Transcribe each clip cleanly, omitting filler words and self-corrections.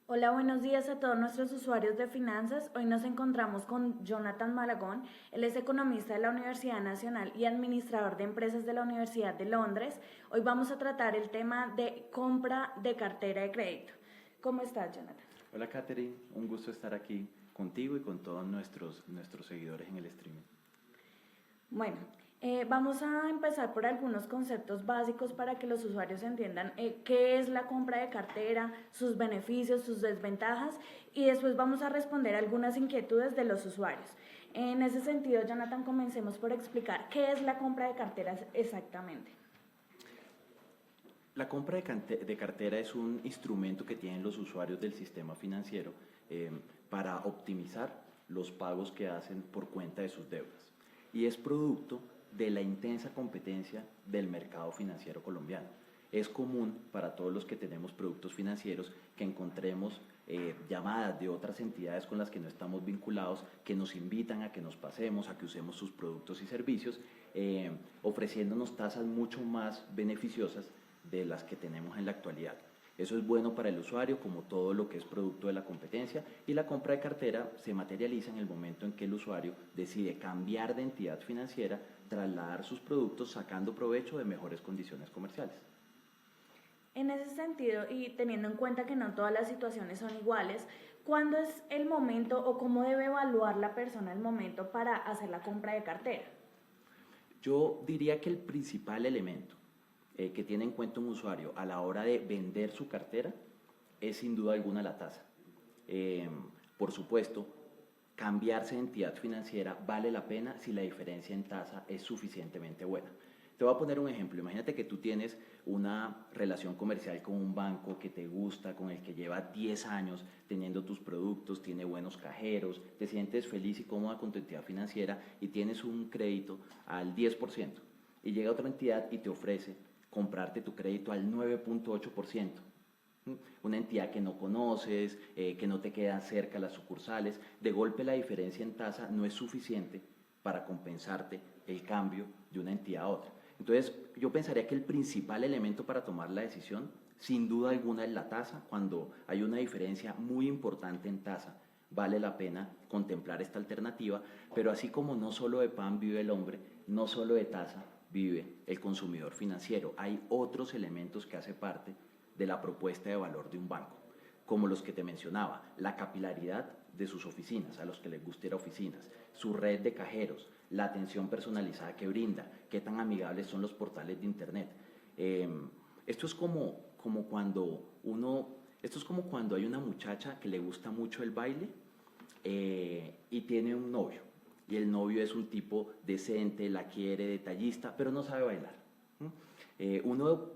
Hola, buenos días a todos nuestros usuarios de finanzas. Hoy nos encontramos con Jonathan Malagón. Él es economista de la Universidad Nacional y administrador de empresas de la Universidad de Londres. Hoy vamos a tratar el tema de compra de cartera de crédito. ¿Cómo estás, Jonathan? Hola Katherine, un gusto estar aquí contigo y con todos nuestros seguidores en el streaming. Bueno, vamos a empezar por algunos conceptos básicos para que los usuarios entiendan qué es la compra de cartera, sus beneficios, sus desventajas y después vamos a responder algunas inquietudes de los usuarios. En ese sentido, Jonathan, comencemos por explicar qué es la compra de carteras exactamente. La compra de cartera es un instrumento que tienen los usuarios del sistema financiero para optimizar los pagos que hacen por cuenta de sus deudas. Y es producto de la intensa competencia del mercado financiero colombiano. Es común para todos los que tenemos productos financieros que encontremos llamadas de otras entidades con las que no estamos vinculados que nos invitan a que nos pasemos, a que usemos sus productos y servicios, ofreciéndonos tasas mucho más beneficiosas de las que tenemos en la actualidad. Eso es bueno para el usuario, como todo lo que es producto de la competencia, y la compra de cartera se materializa en el momento en que el usuario decide cambiar de entidad financiera, trasladar sus productos sacando provecho de mejores condiciones comerciales. En ese sentido, y teniendo en cuenta que no todas las situaciones son iguales, ¿cuándo es el momento o cómo debe evaluar la persona el momento para hacer la compra de cartera? Yo diría que el principal elemento que tiene en cuenta un usuario a la hora de vender su cartera es sin duda alguna la tasa. Eh, por supuesto, cambiarse de entidad financiera vale la pena si la diferencia en tasa es suficientemente buena. Te voy a poner un ejemplo. Imagínate que tú tienes una relación comercial con un banco que te gusta, con el que lleva 10 años teniendo tus productos, tiene buenos cajeros, te sientes feliz y cómoda con tu entidad financiera y tienes un crédito al 10%. Y llega otra entidad y te ofrece comprarte tu crédito al 9.8%. Una entidad que no conoces, que no te quedan cerca las sucursales, de golpe la diferencia en tasa no es suficiente para compensarte el cambio de una entidad a otra. Entonces, yo pensaría que el principal elemento para tomar la decisión, sin duda alguna, es la tasa. Cuando hay una diferencia muy importante en tasa, vale la pena contemplar esta alternativa, pero así como no solo de pan vive el hombre, no solo de tasa vive el consumidor financiero. Hay otros elementos que hacen parte de la propuesta de valor de un banco, como los que te mencionaba, la capilaridad de sus oficinas, a los que les guste ir a oficinas, su red de cajeros, la atención personalizada que brinda, qué tan amigables son los portales de internet. Esto es como cuando esto es como cuando hay una muchacha que le gusta mucho el baile y tiene un novio. Y el novio es un tipo decente, la quiere, detallista, pero no sabe bailar. Uno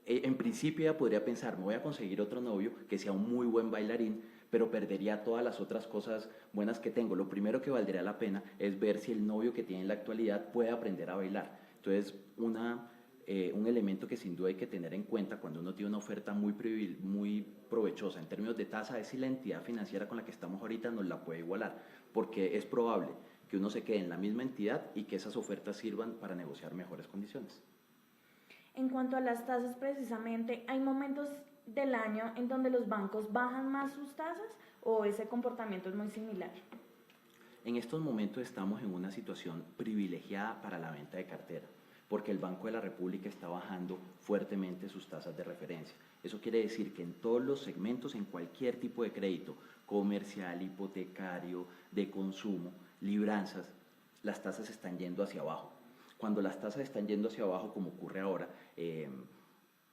en principio ya podría pensar, me voy a conseguir otro novio que sea un muy buen bailarín, pero perdería todas las otras cosas buenas que tengo. Lo primero que valdría la pena es ver si el novio que tiene en la actualidad puede aprender a bailar. Entonces, un elemento que sin duda hay que tener en cuenta cuando uno tiene una oferta muy provechosa en términos de tasa es si la entidad financiera con la que estamos ahorita nos la puede igualar, porque es probable que uno se quede en la misma entidad y que esas ofertas sirvan para negociar mejores condiciones. En cuanto a las tasas, precisamente, ¿hay momentos del año en donde los bancos bajan más sus tasas o ese comportamiento es muy similar? En estos momentos estamos en una situación privilegiada para la venta de cartera, porque el Banco de la República está bajando fuertemente sus tasas de referencia. Eso quiere decir que en todos los segmentos, en cualquier tipo de crédito, comercial, hipotecario, de consumo, libranzas, las tasas están yendo hacia abajo. Cuando las tasas están yendo hacia abajo, como ocurre ahora,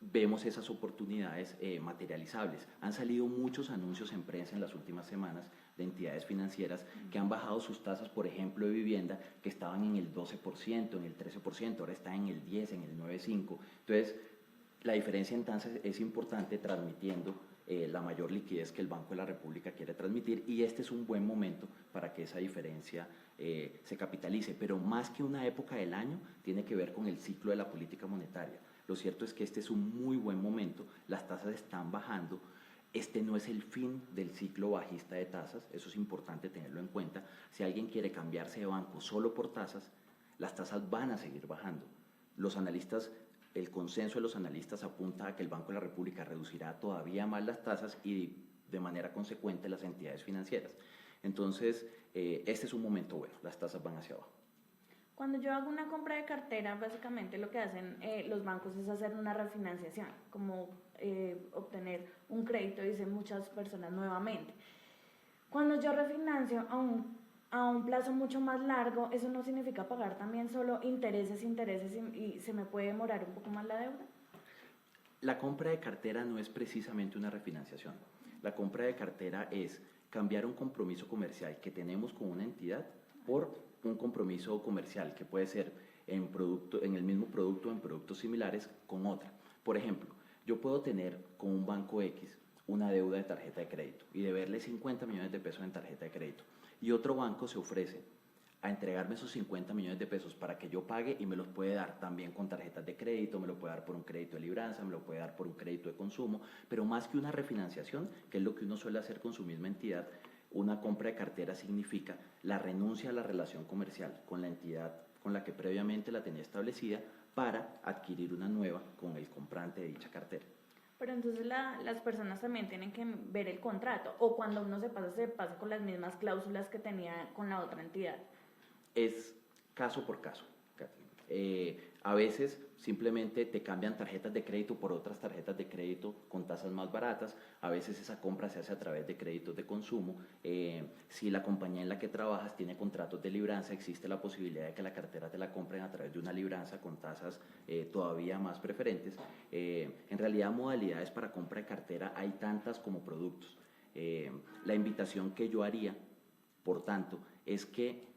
vemos esas oportunidades materializables. Han salido muchos anuncios en prensa en las últimas semanas de entidades financieras que han bajado sus tasas, por ejemplo, de vivienda, que estaban en el 12%, en el 13%, ahora están en el 10%, en el 9,5%. Entonces, la diferencia en tasas es importante, transmitiendo la mayor liquidez que el Banco de la República quiere transmitir, y este es un buen momento para que esa diferencia se capitalice, pero más que una época del año, tiene que ver con el ciclo de la política monetaria. Lo cierto es que este es un muy buen momento, las tasas están bajando, este no es el fin del ciclo bajista de tasas, eso es importante tenerlo en cuenta. Si alguien quiere cambiarse de banco solo por tasas, las tasas van a seguir bajando. Los analistas, el consenso de los analistas apunta a que el Banco de la República reducirá todavía más las tasas y de manera consecuente las entidades financieras. Entonces, este es un momento bueno, las tasas van hacia abajo. Cuando yo hago una compra de cartera, básicamente lo que hacen los bancos es hacer una refinanciación, como obtener un crédito, dicen muchas personas nuevamente. Cuando yo refinancio a un plazo mucho más largo, ¿eso no significa pagar también solo intereses y se me puede demorar un poco más la deuda? La compra de cartera no es precisamente una refinanciación. La compra de cartera es cambiar un compromiso comercial que tenemos con una entidad por un compromiso comercial que puede ser en el mismo producto o en productos similares con otra. Por ejemplo, yo puedo tener con un banco X una deuda de tarjeta de crédito y deberle 50 millones de pesos en tarjeta de crédito. Y otro banco se ofrece a entregarme esos 50 millones de pesos para que yo pague y me los puede dar también con tarjetas de crédito, me lo puede dar por un crédito de libranza, me lo puede dar por un crédito de consumo, pero más que una refinanciación, que es lo que uno suele hacer con su misma entidad, una compra de cartera significa la renuncia a la relación comercial con la entidad con la que previamente la tenía establecida para adquirir una nueva con el comprante de dicha cartera. Pero entonces las personas también tienen que ver el contrato, o cuando uno se pasa con las mismas cláusulas que tenía con la otra entidad. Es caso por caso, Catherine. A veces simplemente te cambian tarjetas de crédito por otras tarjetas de crédito con tasas más baratas. A veces esa compra se hace a través de créditos de consumo. Si la compañía en la que trabajas tiene contratos de libranza, existe la posibilidad de que la cartera te la compren a través de una libranza con tasas todavía más preferentes. En realidad, modalidades para compra de cartera hay tantas como productos. La invitación que yo haría, por tanto, es que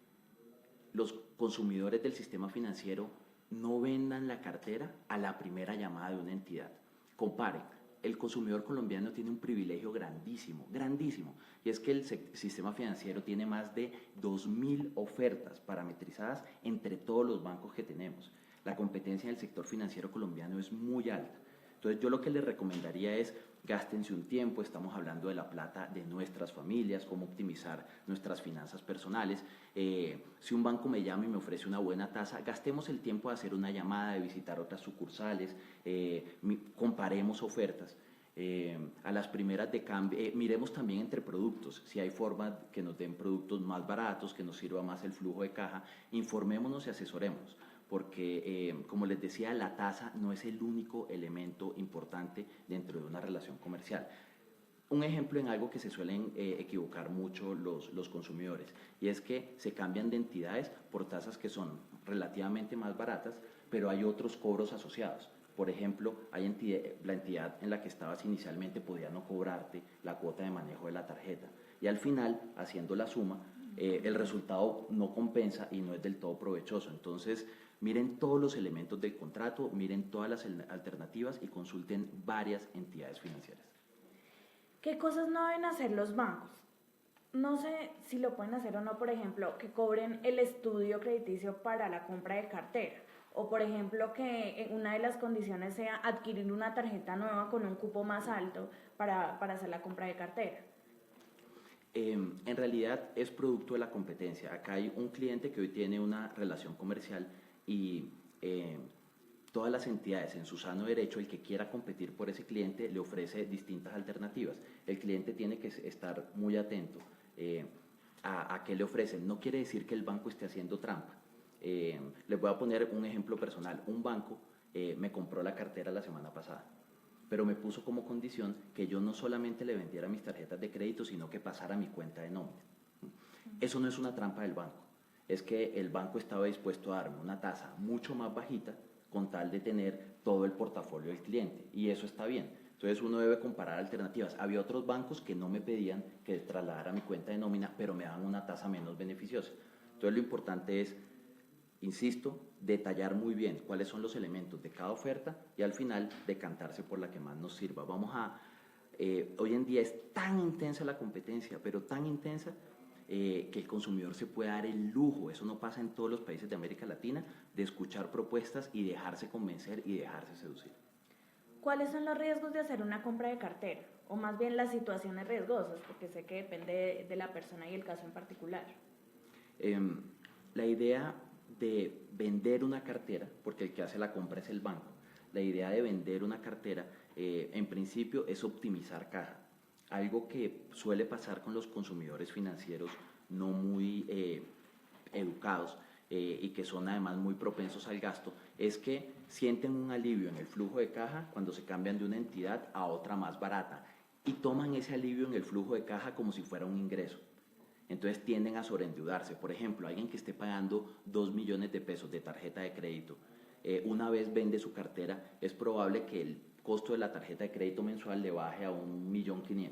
los consumidores del sistema financiero no vendan la cartera a la primera llamada de una entidad. Comparen, el consumidor colombiano tiene un privilegio grandísimo, grandísimo, y es que el sistema financiero tiene más de 2.000 ofertas parametrizadas entre todos los bancos que tenemos. La competencia en el sector financiero colombiano es muy alta. Entonces yo lo que les recomendaría es gástense un tiempo, estamos hablando de la plata de nuestras familias, cómo optimizar nuestras finanzas personales. Si un banco me llama y me ofrece una buena tasa, gastemos el tiempo de hacer una llamada, de visitar otras sucursales, comparemos ofertas. A las primeras de cambio, miremos también entre productos, si hay formas que nos den productos más baratos, que nos sirva más el flujo de caja, informémonos y asesorémonos. Porque, como les decía, la tasa no es el único elemento importante dentro de una relación comercial. Un ejemplo en algo que se suelen equivocar mucho los consumidores, y es que se cambian de entidades por tasas que son relativamente más baratas, pero hay otros cobros asociados. Por ejemplo, la entidad en la que estabas inicialmente podía no cobrarte la cuota de manejo de la tarjeta, y al final, haciendo la suma, el resultado no compensa y no es del todo provechoso. Entonces, miren todos los elementos del contrato, miren todas las alternativas y consulten varias entidades financieras. ¿Qué cosas no deben hacer los bancos? No sé si lo pueden hacer o no, por ejemplo, que cobren el estudio crediticio para la compra de cartera. O, por ejemplo, que una de las condiciones sea adquirir una tarjeta nueva con un cupo más alto para hacer la compra de cartera. En realidad es producto de la competencia. Acá hay un cliente que hoy tiene una relación comercial y todas las entidades en su sano derecho, el que quiera competir por ese cliente le ofrece distintas alternativas. El cliente tiene que estar muy atento a qué le ofrecen. No quiere decir que el banco esté haciendo trampa. Les voy a poner un ejemplo personal. Un banco me compró la cartera la semana pasada, pero me puso como condición que yo no solamente le vendiera mis tarjetas de crédito, sino que pasara mi cuenta de nómina. Eso no es una trampa del banco. Es que el banco estaba dispuesto a darme una tasa mucho más bajita con tal de tener todo el portafolio del cliente, y eso está bien. Entonces uno debe comparar alternativas. Había otros bancos que no me pedían que trasladara mi cuenta de nómina, pero me daban una tasa menos beneficiosa. Entonces lo importante es, insisto, detallar muy bien cuáles son los elementos de cada oferta y al final decantarse por la que más nos sirva. Hoy en día es tan intensa la competencia, pero tan intensa que el consumidor se puede dar el lujo, eso no pasa en todos los países de América Latina, de escuchar propuestas y dejarse convencer y dejarse seducir. ¿Cuáles son los riesgos de hacer una compra de cartera? O más bien las situaciones riesgosas, porque sé que depende de la persona y el caso en particular. La idea de vender una cartera, porque el que hace la compra es el banco, la idea de vender una cartera en principio es optimizar caja. Algo que suele pasar con los consumidores financieros no muy educados y que son además muy propensos al gasto, es que sienten un alivio en el flujo de caja cuando se cambian de una entidad a otra más barata y toman ese alivio en el flujo de caja como si fuera un ingreso. Entonces tienden a sobreendeudarse. Por ejemplo, alguien que esté pagando 2 millones de pesos de tarjeta de crédito, una vez vende su cartera, es probable que el costo de la tarjeta de crédito mensual le baje a 1.500.000.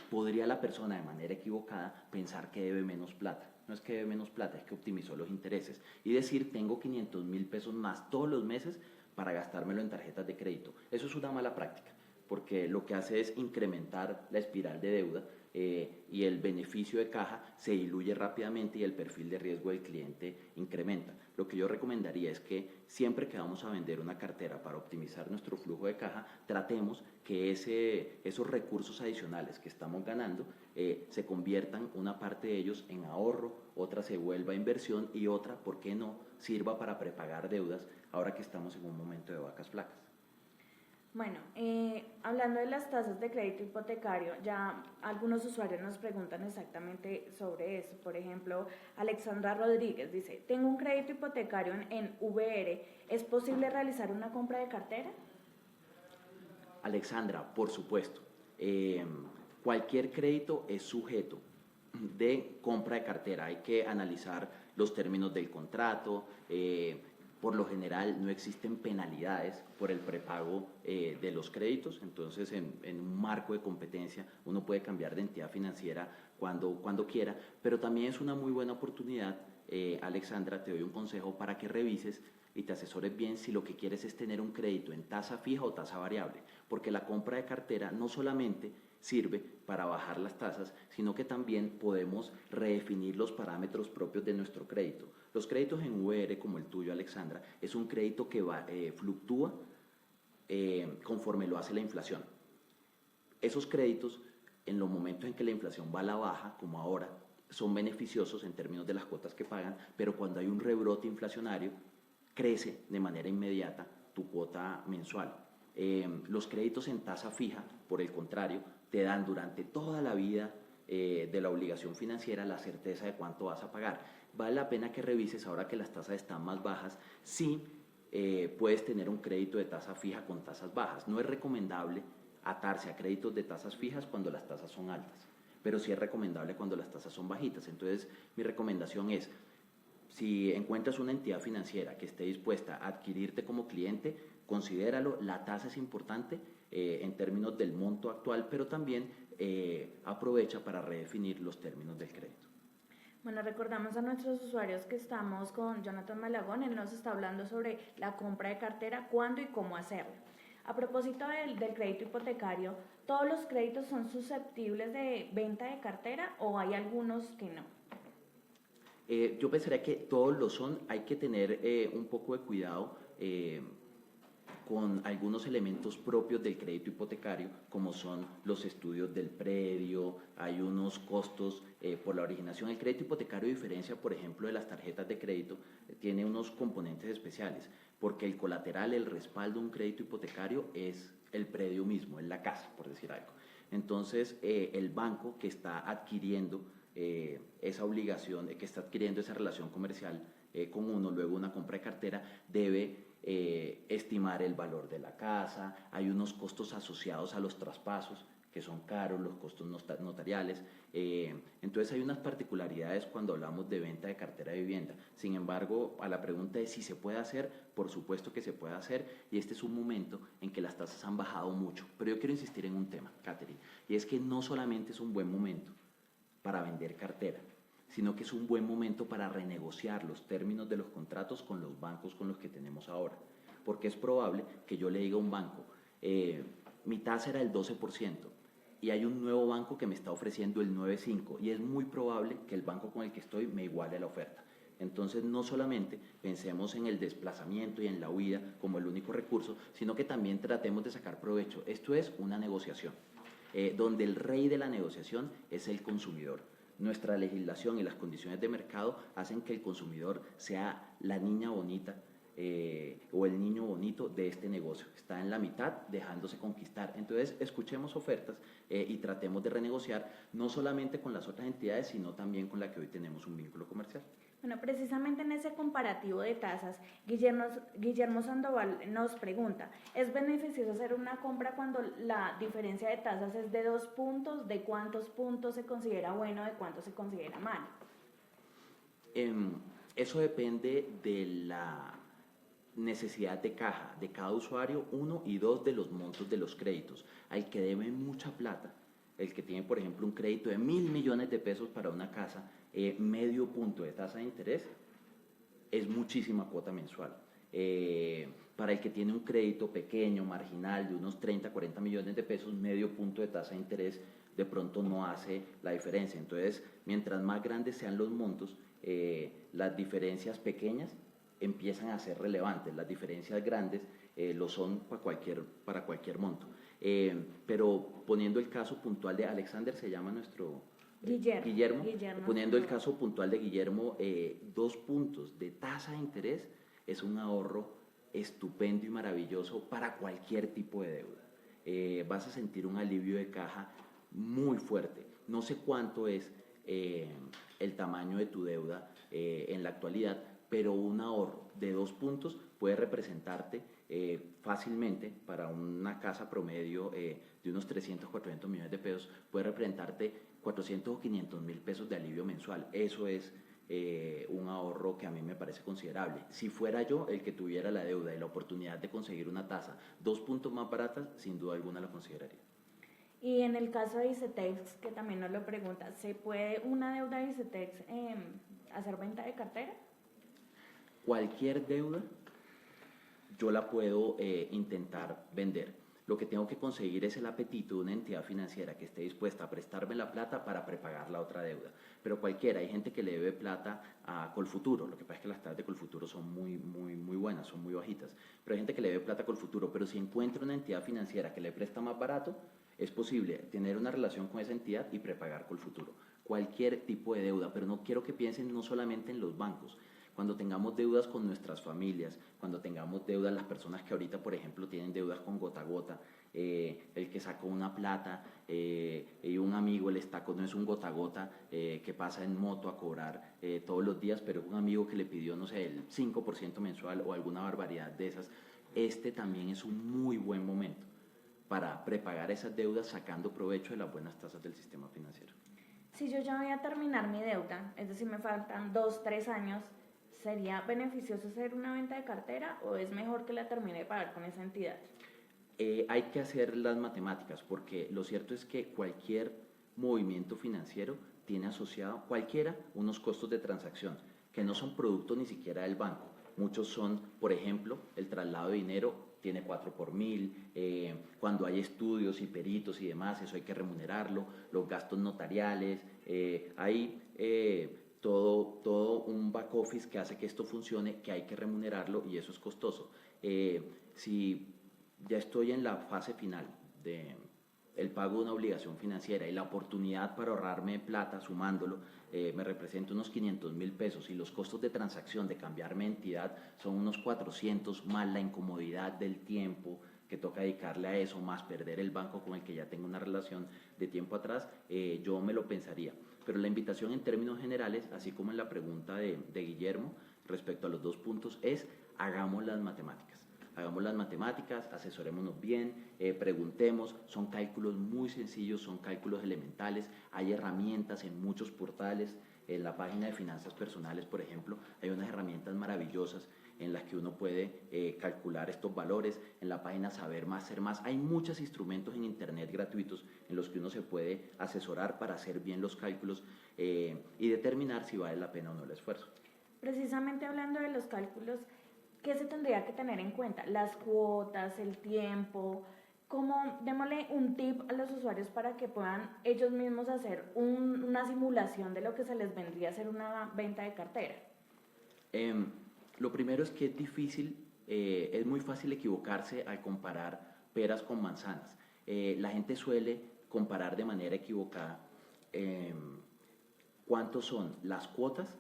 Podría la persona de manera equivocada pensar que debe menos plata. No es que debe menos plata, es que optimizó los intereses. Y decir, tengo 500.000 pesos más todos los meses para gastármelo en tarjetas de crédito. Eso es una mala práctica, porque lo que hace es incrementar la espiral de deuda y el beneficio de caja se diluye rápidamente y el perfil de riesgo del cliente incrementa. Lo que yo recomendaría es que siempre que vamos a vender una cartera para optimizar nuestro flujo de caja, tratemos que esos recursos adicionales que estamos ganando se conviertan una parte de ellos en ahorro, otra se vuelva inversión y otra, ¿por qué no?, sirva para prepagar deudas ahora que estamos en un momento de vacas flacas. Bueno, hablando de las tasas de crédito hipotecario, ya algunos usuarios nos preguntan exactamente sobre eso. Por ejemplo, Alexandra Rodríguez dice, tengo un crédito hipotecario en VR, ¿es posible realizar una compra de cartera? Alexandra, por supuesto, cualquier crédito es sujeto de compra de cartera. Hay que analizar los términos del contrato. Por lo general no existen penalidades por el prepago de los créditos, entonces en un marco de competencia uno puede cambiar de entidad financiera cuando quiera, pero también es una muy buena oportunidad, Alexandra, te doy un consejo para que revises y te asesores bien si lo que quieres es tener un crédito en tasa fija o tasa variable, porque la compra de cartera no solamente sirve para bajar las tasas, sino que también podemos redefinir los parámetros propios de nuestro crédito. Los créditos en VR, como el tuyo, Alexandra, es un crédito que fluctúa conforme lo hace la inflación. Esos créditos, en los momentos en que la inflación va a la baja, como ahora, son beneficiosos en términos de las cuotas que pagan, pero cuando hay un rebrote inflacionario, crece de manera inmediata tu cuota mensual. Los créditos en tasa fija, por el contrario, te dan durante toda la vida de la obligación financiera la certeza de cuánto vas a pagar. Vale la pena que revises, ahora que las tasas están más bajas, si puedes tener un crédito de tasa fija con tasas bajas. No es recomendable atarse a créditos de tasas fijas cuando las tasas son altas, pero sí es recomendable cuando las tasas son bajitas. Entonces, mi recomendación es, si encuentras una entidad financiera que esté dispuesta a adquirirte como cliente, considéralo. La tasa es importante en términos del monto actual, pero también aprovecha para redefinir los términos del crédito. Bueno, recordamos a nuestros usuarios que estamos con Jonathan Malagón. Él nos está hablando sobre la compra de cartera, cuándo y cómo hacerlo. A propósito del crédito hipotecario, ¿todos los créditos son susceptibles de venta de cartera o hay algunos que no? Yo pensaría que todos lo son. Hay que tener un poco de cuidado con algunos elementos propios del crédito hipotecario, como son los estudios del predio, hay unos costos por la originación. El crédito hipotecario, a diferencia, por ejemplo, de las tarjetas de crédito, tiene unos componentes especiales, porque el colateral, el respaldo de un crédito hipotecario es el predio mismo, es la casa, por decir algo. Entonces, el banco que está adquiriendo esa obligación, que está adquiriendo esa relación comercial con uno, luego una compra de cartera, debe estimar el valor de la casa. Hay unos costos asociados a los traspasos que son caros, los costos notariales. Entonces hay unas particularidades cuando hablamos de venta de cartera de vivienda. Sin embargo, a la pregunta de si se puede hacer, por supuesto que se puede hacer, y este es un momento en que las tasas han bajado mucho. Pero yo quiero insistir en un tema, Catherine, y es que no solamente es un buen momento para vender cartera, sino que es un buen momento para renegociar los términos de los contratos con los bancos con los que tenemos ahora. Porque es probable que yo le diga a un banco, mi tasa era el 12%, y hay un nuevo banco que me está ofreciendo el 9,5%, y es muy probable que el banco con el que estoy me iguale la oferta. Entonces, no solamente pensemos en el desplazamiento y en la huida como el único recurso, sino que también tratemos de sacar provecho. Esto es una negociación, donde el rey de la negociación es el consumidor. Nuestra legislación y las condiciones de mercado hacen que el consumidor sea la niña bonita o el niño bonito de este negocio. Está en la mitad dejándose conquistar. Entonces, escuchemos ofertas y tratemos de renegociar no solamente con las otras entidades, sino también con la que hoy tenemos un vínculo comercial. Bueno, precisamente en ese comparativo de tasas, Guillermo Sandoval nos pregunta, ¿es beneficioso hacer una compra cuando la diferencia de tasas es de 2 puntos? ¿De cuántos puntos se considera bueno, de cuántos se considera malo? Eso depende de la necesidad de caja de cada usuario, uno, y dos, de los montos de los créditos. Al que debe mucha plata, el que tiene, por ejemplo, un crédito de 1.000 millones de pesos para una casa, medio punto de tasa de interés, es muchísima cuota mensual. Para el que tiene un crédito pequeño, marginal, de unos 30, 40 millones de pesos, medio punto de tasa de interés de pronto no hace la diferencia. Entonces, mientras más grandes sean los montos, las diferencias pequeñas empiezan a ser relevantes, las diferencias grandes lo son para cualquier monto. Pero poniendo el caso puntual de Alexander, se llama nuestro Guillermo. Poniendo el caso puntual de Guillermo, 2 puntos de tasa de interés es un ahorro estupendo y maravilloso para cualquier tipo de deuda. Vas a sentir un alivio de caja muy fuerte. No sé cuánto es el tamaño de tu deuda en la actualidad, pero un ahorro de 2 puntos puede representarte fácilmente para una casa promedio de unos 300, 400 millones de pesos, puede representarte 400 o 500 mil pesos de alivio mensual. Eso es un ahorro que a mí me parece considerable. Si fuera yo el que tuviera la deuda y la oportunidad de conseguir una tasa 2 puntos más baratas, sin duda alguna la consideraría. Y en el caso de ICETEX, que también nos lo pregunta, ¿se puede una deuda de ICETEX hacer venta de cartera? Cualquier deuda yo la puedo intentar vender. Lo que tengo que conseguir es el apetito de una entidad financiera que esté dispuesta a prestarme la plata para prepagar la otra deuda. Pero cualquiera, hay gente que le debe plata a Colfuturo, lo que pasa es que las tasas de Colfuturo son muy buenas, son muy bajitas, pero hay gente que le debe plata a Colfuturo, pero si encuentra una entidad financiera que le presta más barato, es posible tener una relación con esa entidad y prepagar Colfuturo. Cualquier tipo de deuda, pero no quiero que piensen no solamente en los bancos. Cuando tengamos deudas con nuestras familias, cuando tengamos deudas, las personas que ahorita, por ejemplo, tienen deudas con Gota a Gota, el que sacó una plata y un amigo le está, no es un Gota a Gota que pasa en moto a cobrar todos los días, pero un amigo que le pidió, no sé, el 5% mensual o alguna barbaridad de esas, este también es un muy buen momento para prepagar esas deudas sacando provecho de las buenas tasas del sistema financiero. Si yo ya voy a terminar mi deuda, es decir, me faltan 2, 3 años, ¿sería beneficioso hacer una venta de cartera o es mejor que la termine de pagar con esa entidad? Hay que hacer las matemáticas porque lo cierto es que cualquier movimiento financiero tiene asociado, cualquiera, unos costos de transacción que no son producto ni siquiera del banco. Muchos son, por ejemplo, el traslado de dinero tiene 4 por 1.000, cuando hay estudios y peritos y demás, eso hay que remunerarlo, los gastos notariales, hay todo un back office que hace que esto funcione, que hay que remunerarlo y eso es costoso. Si ya estoy en la fase final del pago de una obligación financiera y la oportunidad para ahorrarme plata sumándolo me representa unos 500.000 pesos y los costos de transacción de cambiarme de entidad son unos 400 más la incomodidad del tiempo que toca dedicarle a eso, más perder el banco con el que ya tengo una relación de tiempo atrás, yo me lo pensaría. Pero la invitación en términos generales, así como en la pregunta de Guillermo respecto a los 2 puntos, es hagamos las matemáticas. Hagamos las matemáticas, asesorémonos bien, preguntemos, son cálculos muy sencillos, son cálculos elementales, hay herramientas en muchos portales, en la página de finanzas personales, por ejemplo, hay unas herramientas maravillosas en las que uno puede calcular estos valores, en la página Saber Más, Ser Más, hay muchos instrumentos en internet gratuitos en los que uno se puede asesorar para hacer bien los cálculos y determinar si vale la pena o no el esfuerzo. Precisamente hablando de los cálculos, ¿qué se tendría que tener en cuenta? Las cuotas, el tiempo, démosle un tip a los usuarios para que puedan ellos mismos hacer una simulación de lo que se les vendría a ser una venta de cartera. Lo primero es que es difícil, es muy fácil equivocarse al comparar peras con manzanas. La gente suele comparar de manera equivocada cuántos son las cuotas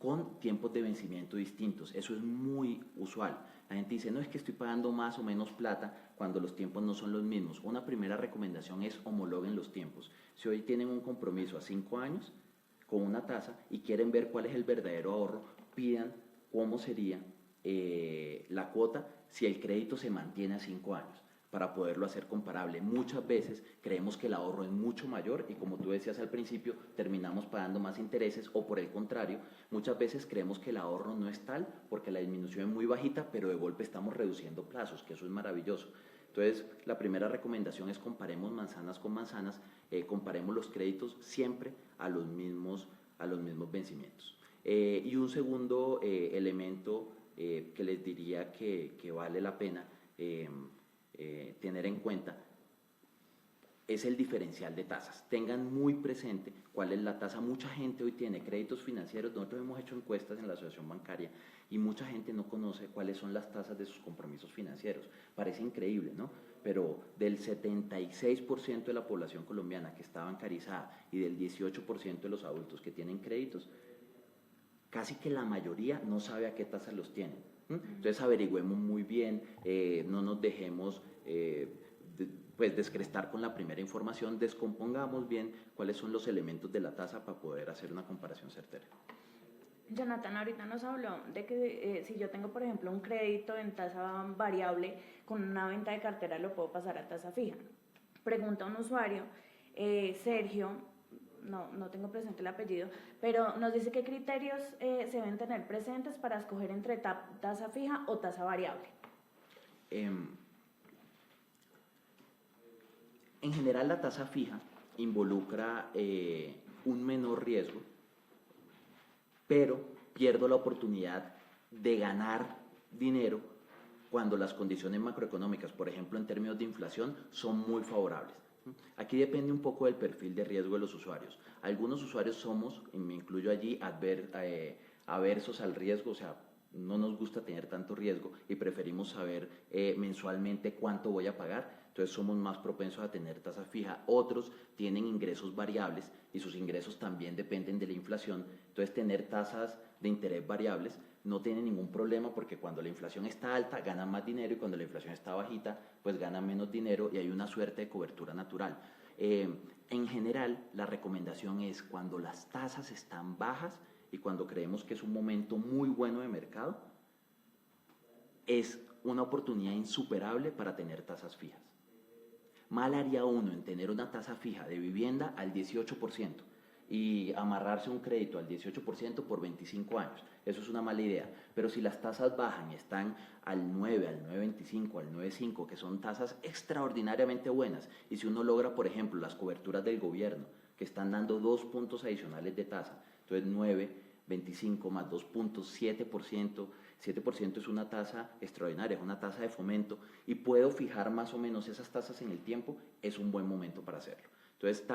con tiempos de vencimiento distintos. Eso es muy usual. La gente dice, no, es que estoy pagando más o menos plata cuando los tiempos no son los mismos. Una primera recomendación es homologuen los tiempos. Si hoy tienen un compromiso a 5 años con una tasa y quieren ver cuál es el verdadero ahorro, pidan cómo sería la cuota si el crédito se mantiene a 5 años, para poderlo hacer comparable. Muchas veces creemos que el ahorro es mucho mayor y, como tú decías al principio, terminamos pagando más intereses, o por el contrario, muchas veces creemos que el ahorro no es tal porque la disminución es muy bajita, pero de golpe estamos reduciendo plazos, que eso es maravilloso. Entonces, la primera recomendación es comparemos manzanas con manzanas, comparemos los créditos siempre a los mismos vencimientos. Y un segundo elemento que les diría que vale la pena tener en cuenta es el diferencial de tasas. Tengan muy presente cuál es la tasa. Mucha gente hoy tiene créditos financieros. Nosotros hemos hecho encuestas en la asociación bancaria y mucha gente no conoce cuáles son las tasas de sus compromisos financieros. Parece increíble, ¿no? Pero del 76% de la población colombiana que está bancarizada y del 18% de los adultos que tienen créditos, casi que la mayoría no sabe a qué tasas los tienen. Entonces averigüemos muy bien, no nos dejemos pues descrestar con la primera información, descompongamos bien cuáles son los elementos de la tasa para poder hacer una comparación certera. Jonathan ahorita nos habló de que si yo tengo, por ejemplo, un crédito en tasa variable, con una venta de cartera lo puedo pasar a tasa fija. Pregunta un usuario, Sergio, no tengo presente el apellido, pero nos dice qué criterios se deben tener presentes para escoger entre tasa fija o tasa variable. En general, la tasa fija involucra un menor riesgo, pero pierdo la oportunidad de ganar dinero cuando las condiciones macroeconómicas, por ejemplo en términos de inflación, son muy favorables. Aquí depende un poco del perfil de riesgo de los usuarios. Algunos usuarios somos, y me incluyo allí, aversos al riesgo, o sea, no nos gusta tener tanto riesgo y preferimos saber mensualmente cuánto voy a pagar. Entonces somos más propensos a tener tasa fija. Otros tienen ingresos variables y sus ingresos también dependen de la inflación. Entonces tener tasas de interés variables no tiene ningún problema, porque cuando la inflación está alta ganan más dinero y cuando la inflación está bajita pues ganan menos dinero, y hay una suerte de cobertura natural. En general, la recomendación es, cuando las tasas están bajas y cuando creemos que es un momento muy bueno de mercado, es una oportunidad insuperable para tener tasas fijas. Mal haría uno en tener una tasa fija de vivienda al 18% y amarrarse un crédito al 18% por 25 años. Eso es una mala idea. Pero si las tasas bajan y están al 9, al 9,25, al 9,5, que son tasas extraordinariamente buenas, y si uno logra, por ejemplo, las coberturas del gobierno, que están dando 2 puntos adicionales de tasa, entonces 9,25 más 2 puntos, 7%. 7% es una tasa extraordinaria, es una tasa de fomento, y puedo fijar más o menos esas tasas en el tiempo, es un buen momento para hacerlo. Entonces,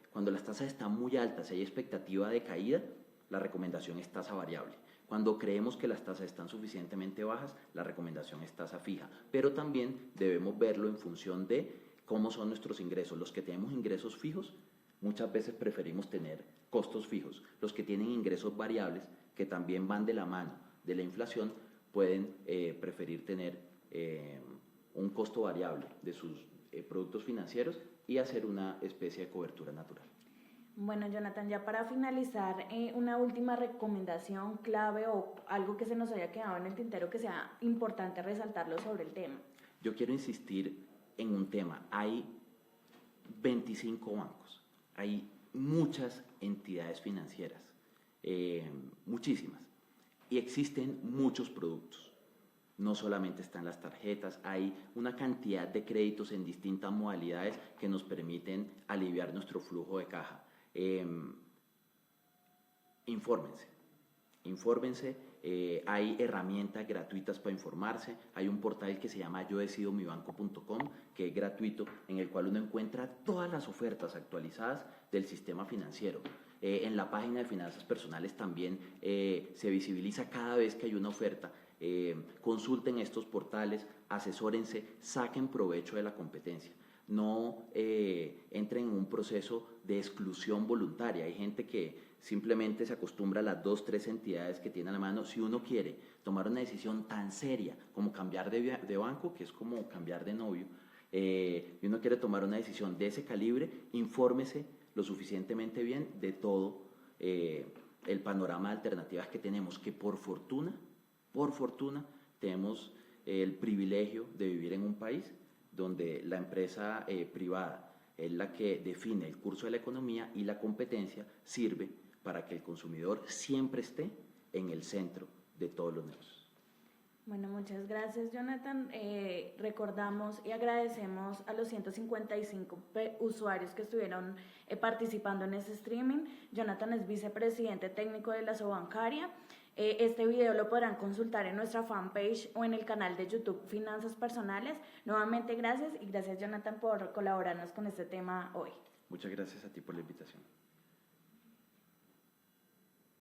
cuando las tasas están muy altas y hay expectativa de caída, la recomendación es tasa variable. Cuando creemos que las tasas están suficientemente bajas, la recomendación es tasa fija. Pero también debemos verlo en función de cómo son nuestros ingresos. Los que tenemos ingresos fijos, muchas veces preferimos tener costos fijos. Los que tienen ingresos variables, que también van de la mano de la inflación, pueden preferir tener un costo variable de sus productos financieros y hacer una especie de cobertura natural. Bueno, Jonathan, ya para finalizar, una última recomendación clave o algo que se nos haya quedado en el tintero que sea importante resaltarlo sobre el tema. Yo quiero insistir en un tema. Hay 25 bancos, hay muchas entidades financieras, muchísimas, y existen muchos productos. No solamente están las tarjetas, hay una cantidad de créditos en distintas modalidades que nos permiten aliviar nuestro flujo de caja. Infórmense, hay herramientas gratuitas para informarse. Hay un portal que se llama yodecidomibanco.com, que es gratuito, en el cual uno encuentra todas las ofertas actualizadas del sistema financiero. En la página de finanzas personales también se visibiliza cada vez que hay una oferta. Consulten estos portales, asesórense, saquen provecho de la competencia. no entren en un proceso de exclusión voluntaria. Hay gente que simplemente se acostumbra a las 2, 3 entidades que tiene a la mano. Si uno quiere tomar una decisión tan seria como cambiar de banco, que es como cambiar de novio, y uno quiere tomar una decisión de ese calibre, infórmese lo suficientemente bien de todo el panorama de alternativas que tenemos, que por fortuna, tenemos el privilegio de vivir en un país donde la empresa privada es la que define el curso de la economía y la competencia sirve para que el consumidor siempre esté en el centro de todos los negocios. Bueno, muchas gracias, Jonathan. Recordamos y agradecemos a los 155 usuarios que estuvieron participando en este streaming. Jonathan es vicepresidente técnico de la Sobancaria. Este video lo podrán consultar en nuestra fanpage o en el canal de YouTube Finanzas Personales. Nuevamente, gracias y gracias, Jonathan, por colaborarnos con este tema hoy. Muchas gracias a ti por la invitación.